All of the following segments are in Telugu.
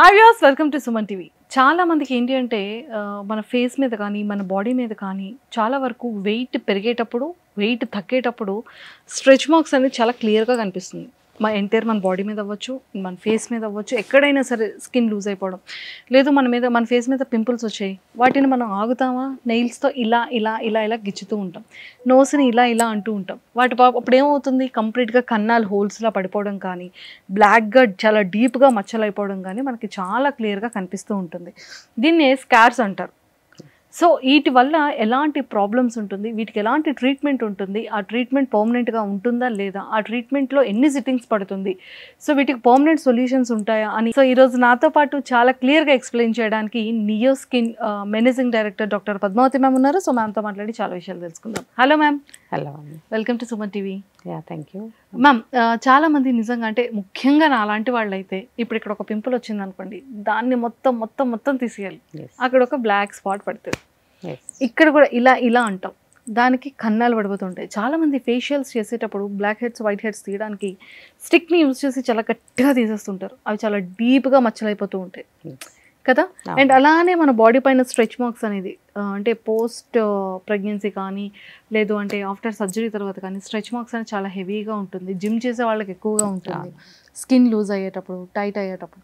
Hi viewers, welcome to Suman TV. చాలా మందికి ఏంటి అంటే మన ఫేస్ మీద కానీ మన బాడీ మీద కానీ చాలా వరకు వెయిట్ పెరిగేటప్పుడు వెయిట్ తగ్గేటప్పుడు స్ట్రెచ్ మార్క్స్ అనేది చాలా క్లియర్గా కనిపిస్తుంది. మన బాడీ మీద అవ్వచ్చు, మన ఫేస్ మీద అవ్వచ్చు, ఎక్కడైనా సరే స్కిన్ లూజ్ అయిపోవడం, లేదు మన ఫేస్ మీద పింపుల్స్ వచ్చాయి, వాటిని మనం ఆగుతామా, నెయిల్స్తో ఇలా ఇలా ఇలా ఇలా గిచ్చుతూ ఉంటాం, నోస్ని ఇలా ఇలా అంటూ ఉంటాం. అప్పుడు ఏమవుతుంది, కంప్లీట్గా కన్నాలు హోల్స్లా పడిపోవడం కానీ, బ్లాక్గా చాలా డీప్గా మచ్చలు అయిపోవడం కానీ మనకి చాలా క్లియర్గా కనిపిస్తూ ఉంటుంది. దీన్నే స్కార్స్ అంటారు. సో వీటి వల్ల ఎలాంటి ప్రాబ్లమ్స్ ఉంటుంది, వీటికి ఎలాంటి ట్రీట్మెంట్ ఉంటుంది, ఆ ట్రీట్మెంట్ పర్మనెంట్గా ఉంటుందా లేదా, ఆ ట్రీట్మెంట్లో ఎన్ని సిట్టింగ్స్ పడుతుంది, సో వీటికి పర్మనెంట్ సొల్యూషన్స్ ఉంటాయా అని ఈరోజు నాతో పాటు చాలా క్లియర్గా ఎక్స్ప్లెయిన్ చేయడానికి Neo skin managing director doctor Padmavati ma'am ఉన్నారు. సో మ్యామ్తో మాట్లాడి చాలా విషయాలు తెలుసుకుందాం. Hello ma'am. Hello, welcome to Suman TV. Thank you ma'am. చాలా మంది నిజంగా అంటే ముఖ్యంగా నా అలాంటి వాళ్ళు అయితే ఇప్పుడు ఇక్కడ ఒక పింపుల్ వచ్చింది అనుకోండి, దాన్ని మొత్తం మొత్తం మొత్తం తీసేయాలి. అక్కడ ఒక బ్లాక్ స్పాట్ పడుతుంది, ఇక్కడ కూడా ఇలా ఇలా అంటాం, దానికి కన్నాలు పడిపోతుంటాయి. చాలా మంది ఫేషియల్స్ చేసేటప్పుడు బ్లాక్ హెడ్స్ వైట్ హెడ్స్ తీయడానికి స్టిక్ని యూజ్ చేసి చాలా గట్టిగా తీసేస్తుంటారు. అవి చాలా డీప్గా మచ్చలైపోతూ ఉంటాయి కదా. అండ్ అలానే మన బాడీ పైన స్ట్రెచ్ మార్క్స్ అనేది అంటే పోస్ట్ ప్రెగ్నెన్సీ కానీ, లేదు అంటే ఆఫ్టర్ సర్జరీ తర్వాత కానీ స్ట్రెచ్ మార్క్స్ అనేది చాలా హెవీగా ఉంటుంది. జిమ్ చేసే వాళ్ళకి ఎక్కువగా ఉంటుంది, స్కిన్ లూజ్ అయ్యేటప్పుడు, టైట్ అయ్యేటప్పుడు.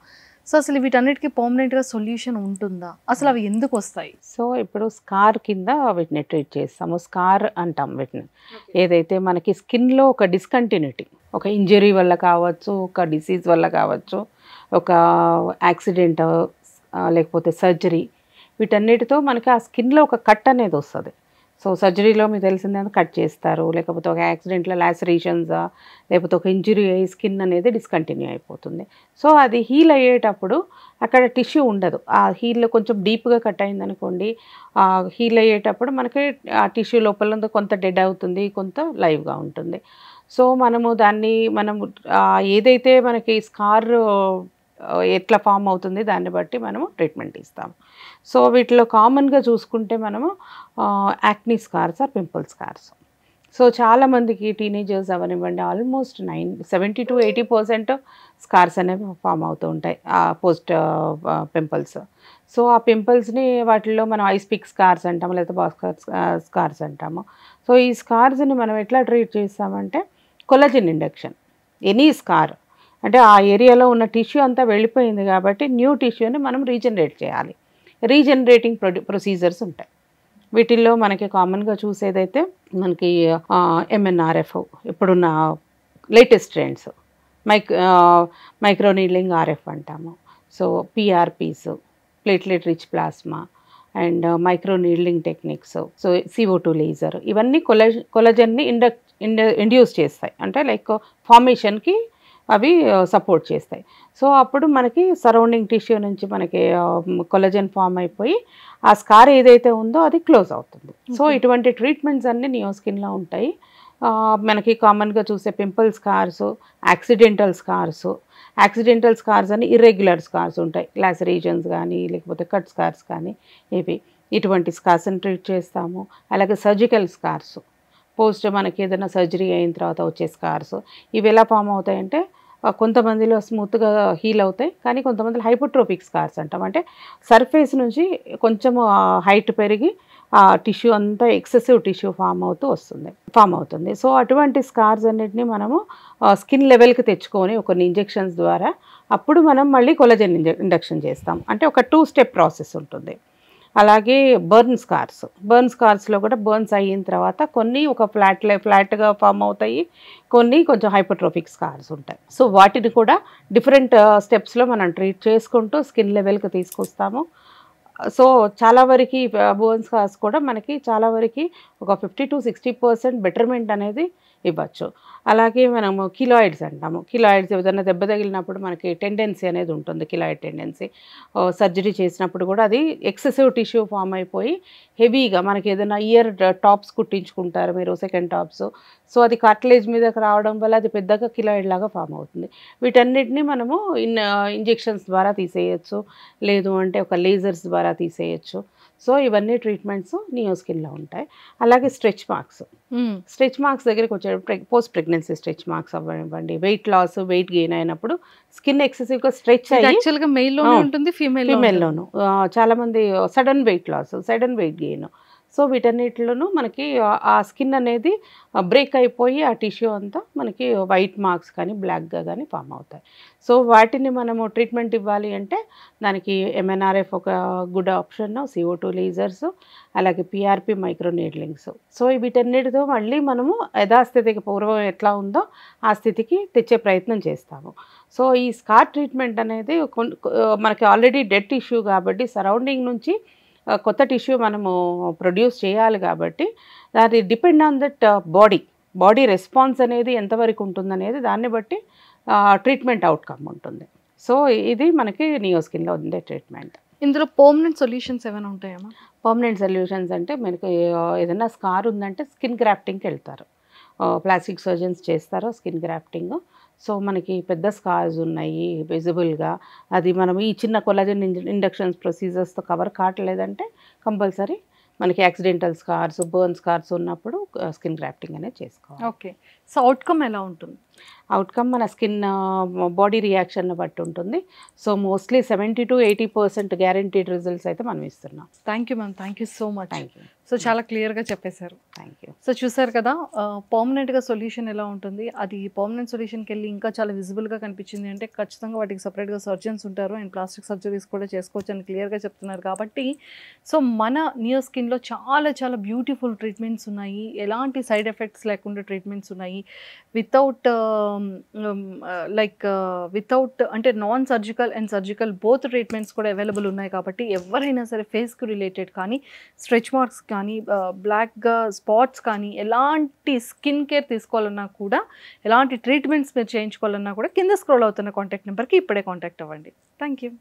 సో అసలు వీటన్నిటికీ పర్మనెంట్గా సొల్యూషన్ ఉంటుందా, అసలు అవి ఎందుకు వస్తాయి? సో ఇప్పుడు స్కార్ కింద వీటిని ట్రీట్ చేస్తాము. స్కార్ అంటాం వీటిని. ఏదైతే మనకి స్కిన్లో ఒక డిస్కంటిన్యూటీ, ఒక ఇంజరీ వల్ల కావచ్చు, ఒక డిసీజ్ వల్ల కావచ్చు, ఒక యాక్సిడెంట్ లేకపోతే సర్జరీ, వీటన్నిటితో మనకి ఆ స్కిన్లో ఒక కట్ అనేది వస్తుంది. సో సర్జరీలో మీకు తెలిసిందే, కట్ చేస్తారు, లేకపోతే ఒక యాక్సిడెంట్లో లాసరేషన్సా, లేకపోతే ఒక ఇంజరీ అయ్యి స్కిన్ అనేది డిస్కంటిన్యూ అయిపోతుంది. సో అది హీల్ అయ్యేటప్పుడు అక్కడ టిష్యూ ఉండదు. ఆ హీల్ కొంచెం డీప్గా కట్ అయిందనుకోండి, ఆ హీల్ అయ్యేటప్పుడు మనకి ఆ టిష్యూ లోపల కొంత డెడ్ అవుతుంది, కొంత లైవ్గా ఉంటుంది. సో మనం ఏదైతే మనకి స్కార్ ఎట్లా ఫామ్ అవుతుంది దాన్ని బట్టి మనము ట్రీట్మెంట్ ఇస్తాము. సో వీటిలో కామన్గా చూసుకుంటే మనము acne scars or pimple scars. So చాలామందికి టీనేజర్స్ అవనివ్వండి, ఆల్మోస్ట్ 70 to 80% స్కార్స్ అనేవి ఫామ్ అవుతూ ఉంటాయి, పోస్ట్ పింపుల్స్. సో ఆ పింపుల్స్ని వాటిల్లో మనం ఐస్ పిక్ స్కార్స్ అంటాము, లేదా బాస్కర్ స్కార్స్ అంటాము. సో ఈ స్కార్స్ని మనం ఎట్లా ట్రీట్ చేస్తామంటే కొలాజన్ ఇండక్షన్. ఎనీ స్కార్ అంటే ఆ ఏరియాలో ఉన్న టిష్యూ అంతా వెళ్ళిపోయింది కాబట్టి న్యూ టిష్యూని మనం రీజనరేట్ చేయాలి. రీజనరేటింగ్ ప్రొసీజర్స్ ఉంటాయి. వీటిల్లో మనకి కామన్గా చూసేదైతే మనకి MNRF, ఇప్పుడున్న latest trends, micro needling RF అంటాము. So PRPs, platelet rich plasma, and micro needling techniques, so CO2 laser, ఇవన్నీ కొలజన్ని ఇండ్యూస్ చేస్తాయి. అంటే లైక్ ఫార్మేషన్కి అవి సపోర్ట్ చేస్తాయి. సో అప్పుడు మనకి సరౌండింగ్ టిష్యూ నుంచి మనకి కొలజన్ ఫామ్ అయిపోయి ఆ స్కార్ ఏదైతే ఉందో అది క్లోజ్ అవుతుంది. సో ఇటువంటి ట్రీట్మెంట్స్ అన్నీ నియో స్కిన్లో ఉంటాయి. మనకి కామన్గా చూసే పింపుల్ స్కార్స్, యాక్సిడెంటల్ స్కార్స్ అని ఇర్రెగ్యులర్ స్కార్స్ ఉంటాయి, లాసరేషన్స్ కానీ లేకపోతే కట్ స్కార్స్ కానీ, ఇటువంటి స్కార్స్ని ట్రీట్ చేస్తాము. అలాగే సర్జికల్ స్కార్స్, పోస్ట్ మనకి ఏదైనా సర్జరీ అయిన తర్వాత వచ్చే స్కార్స్, ఇవి ఎలా ఫామ్ అవుతాయంటే కొంతమందిలో స్మూత్గా హీల్ అవుతాయి, కానీ కొంతమందిలో హైపోట్రోపిక్ స్కార్స్ అంటాం. అంటే సర్ఫేస్ నుంచి కొంచెం హైట్ పెరిగి ఆ టిష్యూ అంతా ఎక్సెసివ్ టిష్యూ ఫామ్ అవుతుంది. సో అటువంటి స్కార్స్ అన్నిటిని మనము స్కిన్ లెవెల్కి తెచ్చుకొని కొన్ని ఇంజెక్షన్స్ ద్వారా అప్పుడు మనం మళ్ళీ కొలజన్ ఇండక్షన్ చేస్తాం. అంటే ఒక 2-step ప్రాసెస్ ఉంటుంది. అలాగే బర్న్ స్కార్స్లో కూడా బర్న్స్ అయిన తర్వాత కొన్ని ఒక ఫ్లాట్గా ఫామ్ అవుతాయి, కొన్ని కొంచెం హైపోట్రోపిక్ స్కార్స్ ఉంటాయి. సో వాటిని కూడా డిఫరెంట్ స్టెప్స్లో మనం ట్రీట్ చేసుకుంటూ స్కిన్ లెవెల్కి తీసుకొస్తాము. సో చాలా వరకు బర్న్ స్కార్స్ కూడా మనకి చాలా వరకు ఒక 50 to 60% బెటర్మెంట్ అనేది ఇవ్వచ్చు. అలాగే మనము కిలాయిడ్స్ అంటాము. కిలాయిడ్స్ ఏదైనా దెబ్బ తగిలినప్పుడు మనకి టెండెన్సీ అనేది ఉంటుంది, కిలాయిడ్ టెండెన్సీ. సర్జరీ చేసినప్పుడు కూడా అది ఎక్సెసివ్ టిష్యూ ఫామ్ అయిపోయి హెవీగా మనకి ఏదైనా ఇయర్ టాప్స్ కుట్టించుకుంటారు మీరు, సెకండ్ టాప్స్. సో అది కార్టిలేజ్ మీదకి రావడం వల్ల అది పెద్దగా కిలాయిడ్ లాగా ఫామ్ అవుతుంది. వీటన్నిటిని మనము ఇంజెక్షన్స్ ద్వారా తీసేయచ్చు, లేదు అంటే ఒక లేజర్స్ ద్వారా తీసేయచ్చు. సో ఇవన్నీ ట్రీట్మెంట్స్ నియో స్కిన్లో ఉంటాయి. అలాగే స్ట్రెచ్ మార్క్స్, స్ట్రెచ్ మార్క్స్ దగ్గరికి వచ్చే పోస్ట్ ప్రెగ్నెన్సీ స్ట్రెచ్ మార్క్స్ అవ్వండి, వెయిట్ లాస్, వెయిట్ గెయిన్ అయినప్పుడు స్కిన్ ఎక్సెసివ్గా స్ట్రెచ్ అయ్యి, యాక్చువల్గా మెయిల్లోనే ఉంటుంది, ఫీమేల్లోను చాలామంది sudden weight loss, sudden weight gain. So వీటన్నిటిలోనూ మనకి ఆ స్కిన్ అనేది బ్రేక్ అయిపోయి ఆ టిష్యూ అంతా మనకి వైట్ మార్క్స్ కానీ బ్లాక్గా కానీ ఫామ్ అవుతాయి. సో వాటిని మనము ట్రీట్మెంట్ ఇవ్వాలి అంటే దానికి ఎంఎన్ఆర్ఎఫ్ ఒక గుడ్ ఆప్షన్, CO2 లేజర్స్, అలాగే PRP మైక్రో నీడ్లింగ్స్. సో వీటన్నిటితో మళ్ళీ మనము యథాస్థితికి పూర్వం ఎట్లా ఉందో ఆ స్థితికి తెచ్చే ప్రయత్నం చేస్తాము. సో ఈ స్కార్ ట్రీట్మెంట్ అనేది మనకి ఆల్రెడీ డెడ్ టిష్యూ కాబట్టి సరౌండింగ్ నుంచి కొత్త టిష్యూ మనము ప్రొడ్యూస్ చేయాలి కాబట్టి అది depend on that body response అనేది ఎంతవరకు ఉంటుందనేది దాన్ని బట్టి ట్రీట్మెంట్ అవుట్కమ్ ఉంటుంది. సో ఇది మనకి నియో స్కిన్లో ఉండే ట్రీట్మెంట్. ఇందులో పర్మనెంట్ సొల్యూషన్స్ ఏమైనా ఉంటాయమ్మా? పర్మనెంట్ సొల్యూషన్స్ అంటే మనకి ఏదైనా స్కార్ ఉందంటే స్కిన్ గ్రాఫ్టింగ్కి వెళ్తారు, ప్లాస్టిక్ సర్జన్స్ చేస్తారు స్కిన్ గ్రాఫ్టింగ్. సో మనకి పెద్ద స్కార్స్ ఉన్నాయి విజిబుల్గా, అది మనం ఈ చిన్న కొలాజన్ ఇండక్షన్స్ ప్రొసీజర్స్తో కవర్ కావట్లేదంటే కంపల్సరీ మనకి యాక్సిడెంటల్ స్కార్స్, బర్న్ స్కార్స్ ఉన్నప్పుడు స్కిన్ గ్రాఫ్టింగ్ అనేది చేసుకోవాలి. ఓకే. సో అవుట్కమ్ ఎలా ఉంటుంది? అవుట్కమ్ మన స్కిన్ బాడీ రియాక్షన్ బట్టి ఉంటుంది. So mostly 70 to 80% guaranteed results అయితే మనం ఇస్తున్నాం. Thank you ma'am, thank you so much. Thank you. So చాలా క్లియర్గా చెప్పేశారు. Thank you. సో చూసారు కదా, పర్మనెంట్గా సొల్యూషన్ ఎలా ఉంటుంది, అది పర్మనెంట్ సొల్యూషన్కి వెళ్ళి ఇంకా చాలా విజిబుల్గా కనిపించింది అంటే ఖచ్చితంగా వాటికి సపరేట్గా సర్జన్స్ ఉంటారు అండ్ ప్లాస్టిక్ సర్జరీస్ కూడా చేసుకోవచ్చు అని క్లియర్గా చెప్తున్నారు. కాబట్టి సో మన నియో స్కిన్లో చాలా చాలా బ్యూటిఫుల్ ట్రీట్మెంట్స్ ఉన్నాయి, ఎలాంటి సైడ్ ఎఫెక్ట్స్ లేకుండా ట్రీట్మెంట్స్ ఉన్నాయి, వితౌట్ వితౌట్ అంటే non surgical and surgical both treatments కూడా అవైలబుల్ ఉన్నాయి. కాబట్టి ఎవరైనా సరే ఫేస్కి రిలేటెడ్ కానీ, స్ట్రెచ్ మార్క్స్ కానీ, బ్లాక్గా స్పాట్స్ కానీ, ఎలాంటి స్కిన్ కేర్ తీసుకోవాలన్నా కూడా, ఎలాంటి ట్రీట్మెంట్స్ మీరు చేయించుకోవాలన్నా కూడా కింద స్క్రోల్ అవుతున్న కాంటాక్ట్ నెంబర్కి ఇప్పుడే కాంటాక్ట్ అవ్వండి. Thank you.